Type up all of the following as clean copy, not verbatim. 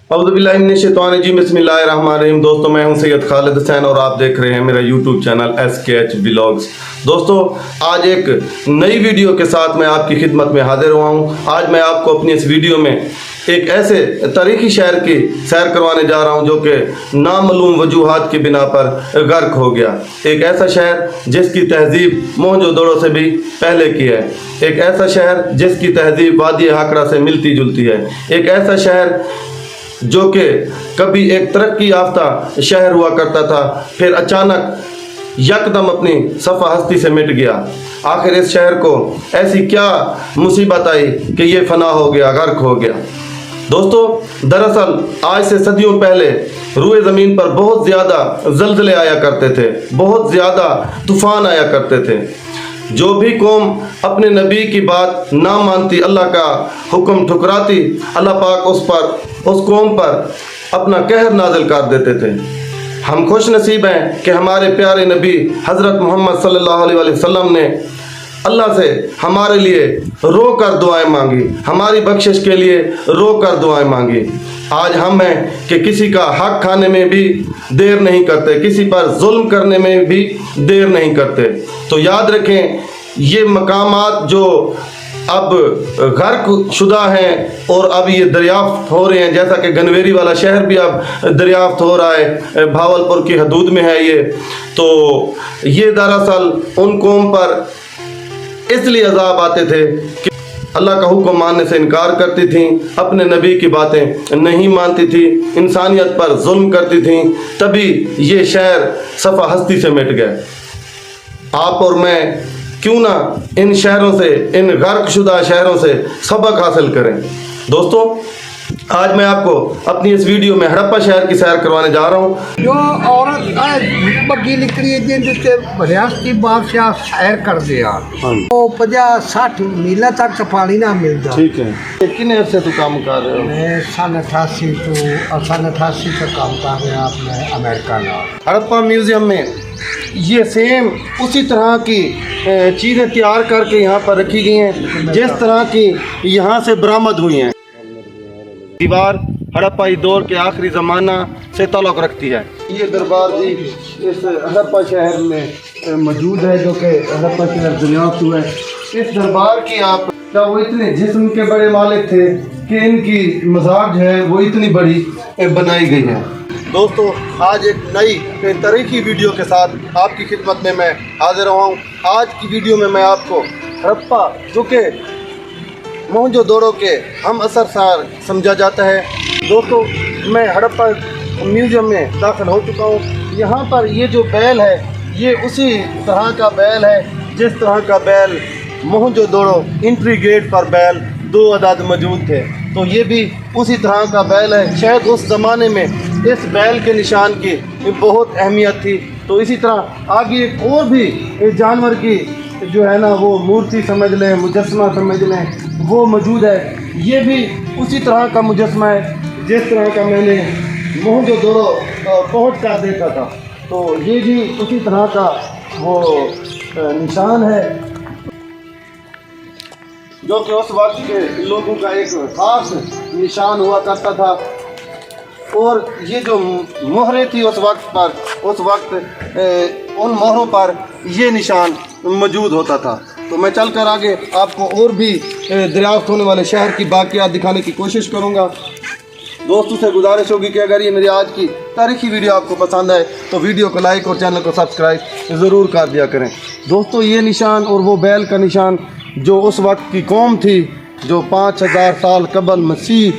औज़ुबिल्लाहिमिनश्शैतानिर्रजीम बिस्मिल्लाहिर्रहमानिर्रहीम। दोस्तों, मैं हूं सैयद खालिद हुसैन और आप देख रहे हैं मेरा यूट्यूब चैनल SKH व्लॉग्स। दोस्तों, आज एक नई वीडियो के साथ मैं आपकी खिदमत में हाजिर हुआ हूं। आज मैं आपको अपनी इस वीडियो में एक ऐसे तारीखी शहर की सैर करवाने जा रहा हूं जो कि नामालूम वजूहात की बिना पर गर्क हो गया। एक ऐसा शहर जिसकी तहजीब मोहनजोदड़ो से भी पहले की है। एक ऐसा शहर जिसकी तहजीब वादी हाकड़ा से मिलती जुलती है। एक ऐसा शहर जो कि कभी एक तरक्की याफ्ता शहर हुआ करता था, फिर अचानक यकदम अपनी सफ़ा हस्ती से मिट गया। आखिर इस शहर को ऐसी क्या मुसीबत आई कि ये फना हो गया, गर्क हो गया। दोस्तों, दरअसल आज से सदियों पहले रूए ज़मीन पर बहुत ज़्यादा ज़लज़ले आया करते थे, बहुत ज़्यादा तूफ़ान आया करते थे। जो भी कौम अपने नबी की बात ना मानती, अल्लाह का हुक्म ठुकराती, अल्लाह पाक उस कौम पर अपना कहर नाज़िल कर देते थे। हम खुश नसीब हैं कि हमारे प्यारे नबी हज़रत मोहम्मद सल्लल्लाहु अलैहि वसल्लम ने अल्लाह से हमारे लिए रो कर दुआएँ मांगी, हमारी बख्शिश के लिए रो कर दुआएँ मांगी। आज हम हैं कि किसी का हक खाने में भी देर नहीं करते, किसी पर जुल्म करने में भी देर नहीं करते। तो याद रखें, ये मकामात जो अब गर्क शुदा हैं और अब ये दरियाफ्त हो रहे हैं, जैसा कि गनवेरी वाला शहर भी अब दरियाफ्त हो रहा है, भावलपुर की हदूद में है ये। तो ये दरअसल उन कौम पर इसलिए अजाब आते थे कि अल्लाह का हुक्म मानने से इनकार करती थीं, अपने नबी की बातें नहीं मानती थी, इंसानियत पर जुल्म करती थीं। तभी ये शहर सफ़ा हस्ती से मिट गए। आप और मैं क्यों ना इन शहरों से, इन गर्क शुदा शहरों से सबक हासिल करें। दोस्तों, आज मैं आपको अपनी इस वीडियो में हड़प्पा शहर की सैर करवाने जा रहा हूँ। जो औरत बग्गी निकली है जिनसे रियासती बादशाह सैर कर दिया, वो 50-60 मील तक तो पानी ना मिलता। ठीक है, कितने अर्से तो काम कर रहे हो? मैं सन 88 से काम कर रहे हैं अपने अमेरिका में। हड़प्पा म्यूजियम में ये सेम उसी तरह की चीज़ें तैयार करके यहाँ पर रखी गई हैं जिस तरह की यहाँ से बरामद हुई हैं। दीवार हड़प्पाई दौर के आखिरी ज़माना से ताल्लुक़ रखती है। ये दरबार जी इस हड़प्पा शहर में मौजूद है, जो कि हड़प्पा शहर दरियाफ्त हुआ है। इस दरबार की आप क्या वो इतने जिस्म के बड़े मालिक थे कि इनकी मज़ार जो है वो इतनी बड़ी बनाई गई है। दोस्तों, आज एक नई तारीखी वीडियो के साथ आपकी खिदमत में मैं हाजिर हुआ हूँ। आज की वीडियो में मैं आपको हड़प्पा, जो कि मोहनजोदड़ो के हम असर सार समझा जाता है। दोस्तों, मैं हड़प्पा म्यूज़ियम में दाखिल हो चुका हूँ। यहाँ पर ये जो बैल है, ये उसी तरह का बैल है जिस तरह का बैल मोहनजोदड़ो एंट्री गेट पर बैल 2 अदद मौजूद थे। तो ये भी उसी तरह का बैल है। शायद उस ज़माने में इस बैल के निशान की बहुत अहमियत थी। तो इसी तरह आगे एक और भी जानवर की जो है ना, वो मूर्ति समझ लें, मुजस्मा समझ लें, वो मौजूद है। ये भी उसी तरह का मुजस्मा है जिस तरह का मैंने मोहनजोदड़ो पहुँच कर देखा था। तो ये भी उसी तरह का वो निशान है जो कि उस वक्त के लोगों का एक ख़ास निशान हुआ करता था। और ये जो मोहरें थी उस वक्त उन मोहरों पर ये निशान मौजूद होता था। तो मैं चलकर आगे आपको और भी दरियाफ्त होने वाले शहर की बाक़ियात दिखाने की कोशिश करूँगा। दोस्तों से गुजारिश होगी कि अगर ये मेरी आज की तारीखी वीडियो आपको पसंद आए तो वीडियो को लाइक और चैनल को सब्सक्राइब ज़रूर कर दिया करें। दोस्तों, ये निशान और वो बैल का निशान जो उस वक्त की कौम थी, जो 5000 साल कबल मसीह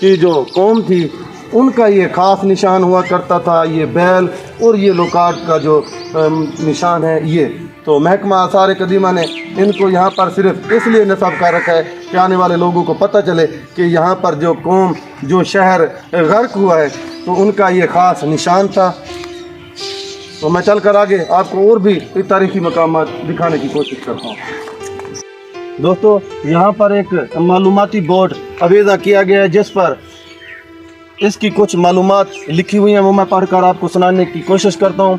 की जो कौम थी, उनका ये ख़ास निशान हुआ करता था, ये बैल और ये लोकाट का जो निशान है ये। तो महकमा आसार कदीमा ने इनको यहाँ पर सिर्फ इसलिए नस्ब कर रखा है कि आने वाले लोगों को पता चले कि यहाँ पर जो कौम, जो शहर गर्क हुआ है, तो उनका ये ख़ास निशान था। तो मैं चल कर आगे आपको और भी तारीख़ी मकामात दिखाने की कोशिश करता हूँ। दोस्तों, यहाँ पर एक मालूमाती बोर्ड अवेज़ा किया गया है जिस पर इसकी कुछ मालूमात लिखी हुई हैं, वो मैं पढ़कर आपको सुनाने की कोशिश करता हूँ।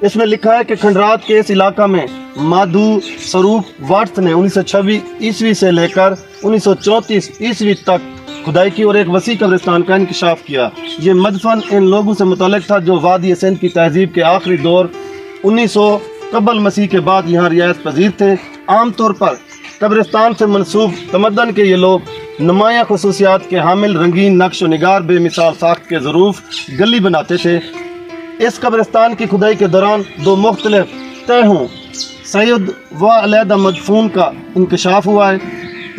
इसमें लिखा है कि खंडरात के इस इलाका में माधु स्वरूप वाट्स ने 1926 ईस्वी से लेकर 1934 ईस्वी तक खुदाई की और एक वसी कब्रिस्तान का इंकशाफ किया। ये मदफन इन लोगों से मुतल्लिक था जो वादी सिंध की तहजीब के आखिरी दौर 1900 कबल मसीह के बाद यहाँ रियायत पजीर थे। आम तौर पर कब्रिस्तान से मनसूब तमद्दन के ये लोग नुमाया खसूसियात के हामिल रंगीन नक्श व निगार बेमिसाल साख्त के ज़रूफ गली बनाते थे। इस कब्रिस्तान की खुदाई के दौरान दो मुख्तलिफ तहों सैयद व अलहदा मदफून का इंकशाफ हुआ है।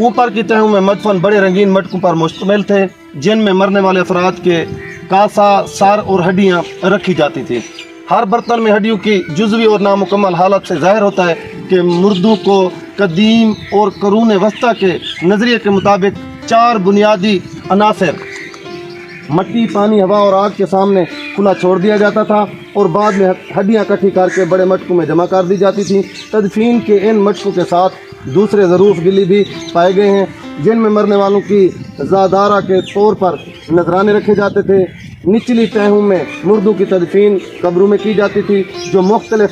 ऊपर की तहों में मदफन बड़े रंगीन मटकों पर मुश्तमिल थे जिनमें मरने वाले अफराद के कासा, सार और हड्डियाँ रखी जाती थी। हर बर्तन में हड्डियों की जुज़वी और नामुकम्मल हालत से ज़ाहिर होता है कि मुर्दों को कदीम और करून वस्ता के नज़रिए के मुताबिक 4 बुनियादी अनासर मट्टी, पानी, हवा और आग के सामने खुला छोड़ दिया जाता था और बाद में हड्डियाँ इकट्ठी करके बड़े मटकों में जमा कर दी जाती थी। तदफीन के इन मटकों के साथ दूसरे ज़रूफ गिली भी पाए गए हैं जिनमें मरने वालों की ज़ादारा के तौर पर नजराने रखे जाते थे। निचली तहों में मुर्दों की तदफीन कब्रों में की जाती थी जो मुख्तलिफ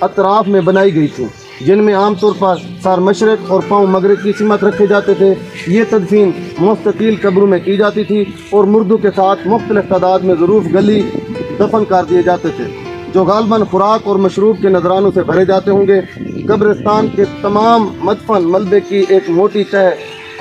अतराफ में बनाई गई थी जिनमें आमतौर पर सर मशरक़ और पाँव मगरब की सिमत रखे जाते थे। ये तदफीन मुस्तकिल कब्रों में की जाती थी और मुर्दों के साथ मुख्तलिफ तादाद में ज़रूफ गली दफन कर दिए जाते थे जो गालबन खुराक और मशरूब के नजरानों से भरे जाते होंगे। कब्रिस्तान के तमाम मदफन मलबे की एक मोटी तह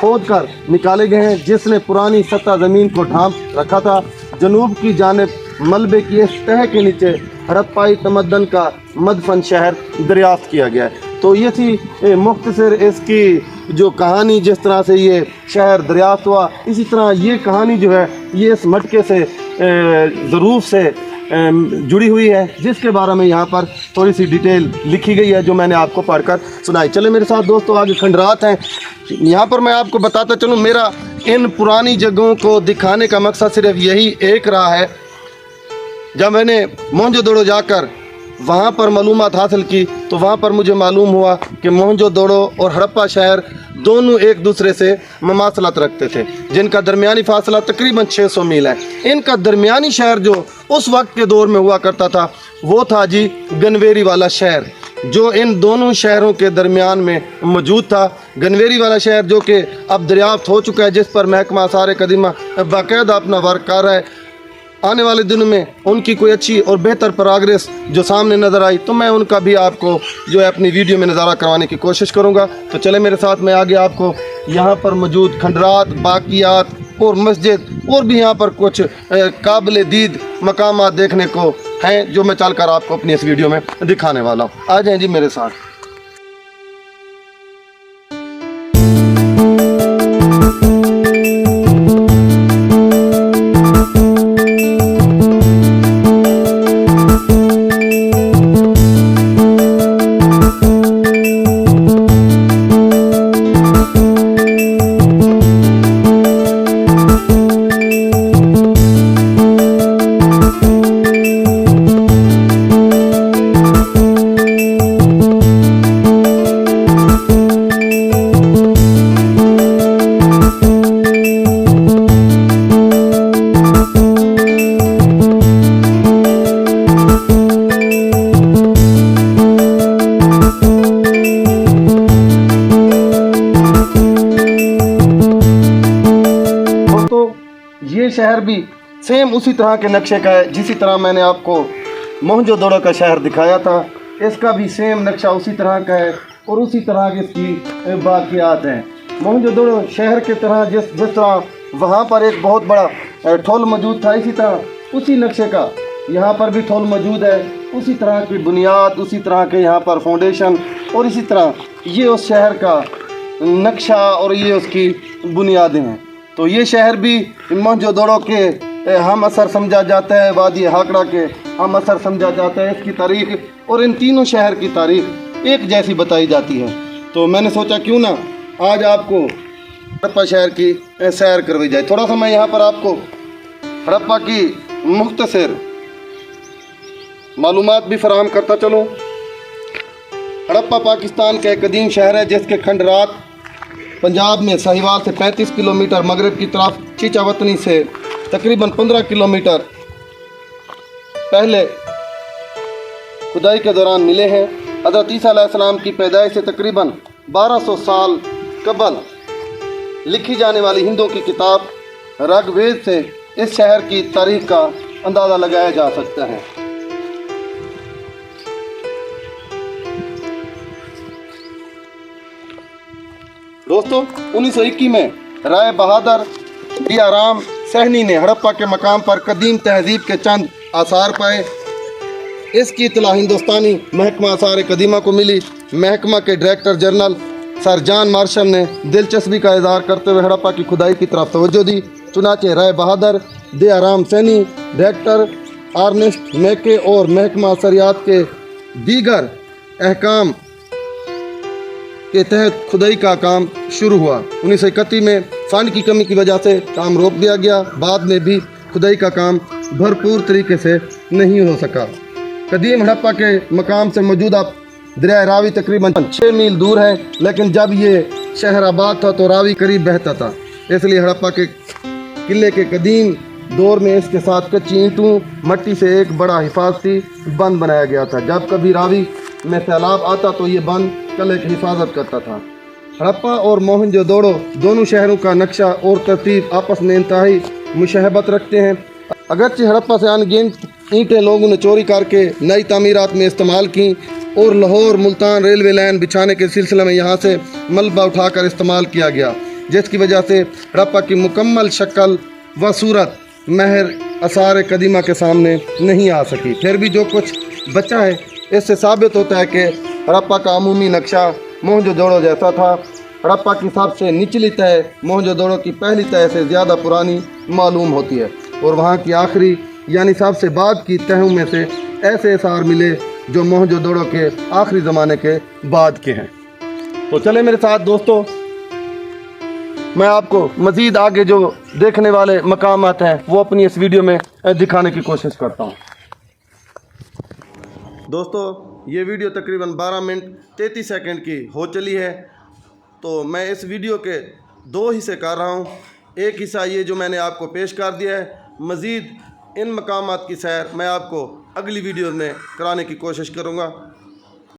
खोद कर निकाले गए हैं जिसने पुरानी सतह ज़मीन को ढांप रखा था। जनूब की जानिब मलबे की इस तह के नीचे हड़प्पाई तमद्दन का मदफन शहर दरियाफ्त किया गया है। तो ये थी मुख्तसर इसकी जो कहानी, जिस तरह से ये शहर दरियाफ्त हुआ। इसी तरह ये कहानी जो है ये इस मटके से ज़रूफ से जुड़ी हुई है जिसके बारे में यहाँ पर थोड़ी सी डिटेल लिखी गई है जो मैंने आपको पढ़कर सुनाई। चले मेरे साथ दोस्तों, आगे खंडरात हैं। यहाँ पर मैं आपको बताता चलूँ, मेरा इन पुरानी जगहों को दिखाने का मकसद सिर्फ यही एक रहा है। जब मैंने मोहनजोदड़ो जाकर वहाँ पर मालूमात हासिल की तो वहाँ पर मुझे मालूम हुआ कि मोहनजोदड़ो और हड़प्पा शहर दोनों एक दूसरे से ममासलत रखते थे जिनका दरमियानी फासला तकरीबन 600 मील है। इनका दरमियानी शहर जो उस वक्त के दौर में हुआ करता था वो था जी गनवेरी वाला शहर जो इन दोनों शहरों के दरमियान में मौजूद था। गनवेरी वाला शहर जो कि अब दरियाफ्त हो चुका है जिस पर महकमा आसार कदीमा बाकायदा अपना वर्क कर रहा है। आने वाले दिनों में उनकी कोई अच्छी और बेहतर प्रोग्रेस जो सामने नज़र आई तो मैं उनका भी आपको जो है अपनी वीडियो में नज़ारा करवाने की कोशिश करूंगा। तो चले मेरे साथ, मैं आगे आपको यहाँ पर मौजूद खंडरात, बाकियात और मस्जिद और भी यहाँ पर कुछ काबिल दीद मकामात देखने को हैं जो मैं चलकर आपको अपनी इस वीडियो में दिखाने वाला हूँ। आ जाएँ जी मेरे साथ। ये शहर भी सेम उसी तरह के नक्शे का है जिसी तरह मैंने आपको मोहनजोदड़ो का शहर दिखाया था। इसका भी सेम नक्शा उसी तरह का है और उसी तरह की इसकी बाकियात हैं। मोहनजोदड़ो शहर के तरह जिस तरह वहाँ पर एक बहुत बड़ा ठोल मौजूद था, इसी तरह उसी नक्शे का यहाँ पर भी ठोल मौजूद है। उसी तरह की बुनियाद, उसी तरह के यहाँ पर फाउंडेशन और इसी तरह ये उस शहर का नक्शा और ये उसकी बुनियादें हैं। तो ये शहर भी मोहनजोदड़ो के हम असर समझा जाता है, वादी हाकड़ा के हम असर समझा जाता है। इसकी तारीख और इन तीनों शहर की तारीख एक जैसी बताई जाती है। तो मैंने सोचा क्यों ना आज आपको हड़प्पा शहर की सैर करवाई जाए। थोड़ा सा मैं यहाँ पर आपको हड़प्पा की मुख्तसर मालूमात भी फराहम करता चलूँ। हड़प्पा पाकिस्तान का एक कदीम शहर है जिसके खंडरात पंजाब में साहिवाल से 35 किलोमीटर, मगरब की तरफ चीचावतनी से तकरीबन 15 किलोमीटर पहले खुदाई के दौरान मिले हैं। हज़रत ईसा अलैहिस्सलाम की पैदाइश से तकरीबन 1200 साल कबल लिखी जाने वाली हिंदुओं की किताब ऋग्वेद से इस शहर की तारीख का अंदाज़ा लगाया जा सकता है। दोस्तों 1921 में राय बहादुर दियाराम सहनी ने हड़प्पा के मकाम पर कदीम तहजीब के चंद आसार पाए। इसकी इतला हिंदुस्तानी महकमा आसार कदीमा को मिली। महकमा के director general sir John Marshall ने दिलचस्पी का इजहार करते हुए हड़प्पा की खुदाई की तरफ तवज्जो दी। चुनाचे राय बहादुर दियाराम सैनी, डायरेक्टर आर्नेस्ट मैके और महकमा असरियात के दीगर अहकाम के तहत खुदाई का काम शुरू हुआ। 1931 में फंड की कमी की वजह से काम रोक दिया गया। बाद में भी खुदाई का काम भरपूर तरीके से नहीं हो सका। कदीम हड़प्पा के मकाम से मौजूदा दरिया रावी तकरीबन 6 मील दूर है, लेकिन जब ये शहर आबाद था तो रावी करीब बहता था। इसलिए हड़प्पा के किले के कदीम दौर में इसके साथ कच्ची ईंटों मट्टी से एक बड़ा हिफाजती बंद बनाया गया था। जब कभी रावी में सैलाब आता तो ये बंद किले की हिफाजत करता था। हड़प्पा और मोहनजोदड़ो दोनों शहरों का नक्शा और तरतीब आपस में इंतहाई मुशाहबत रखते हैं। अगरचे हड़प्पा से अनगिनत ईंटें लोगों ने चोरी करके नई तामीरात में इस्तेमाल की और लाहौर मुल्तान रेलवे लाइन बिछाने के सिलसिले में यहाँ से मलबा उठाकर इस्तेमाल किया गया, जिसकी वजह से हड़प्पा की मुकम्मल शक्ल व सूरत महर आसार कदीमा के सामने नहीं आ सकी। फिर भी जो कुछ बचा है इससे साबित होता है कि हड़प्पा का अमूमी नक्शा मोहनजोदड़ो जैसा था। हड़प्पा की सबसे निचली तह मोहनजोदड़ो की पहली तह से ज़्यादा पुरानी मालूम होती है और वहाँ की आखिरी यानी सबसे बाद की तहों में से ऐसे आसार मिले जो मोहनजोदड़ो के आखिरी ज़माने के बाद के हैं। तो चले मेरे साथ दोस्तों, मैं आपको मज़ीद आगे जो देखने वाले मकामात हैं वो अपनी इस वीडियो में दिखाने की कोशिश करता हूँ। दोस्तों ये वीडियो तकरीबन 12 मिनट 33 सेकंड की हो चली है, तो मैं इस वीडियो के 2 हिस्से कर रहा हूँ। एक हिस्सा ये जो मैंने आपको पेश कर दिया है, मज़ीद इन मकामात की सैर मैं आपको अगली वीडियो में कराने की कोशिश करूँगा।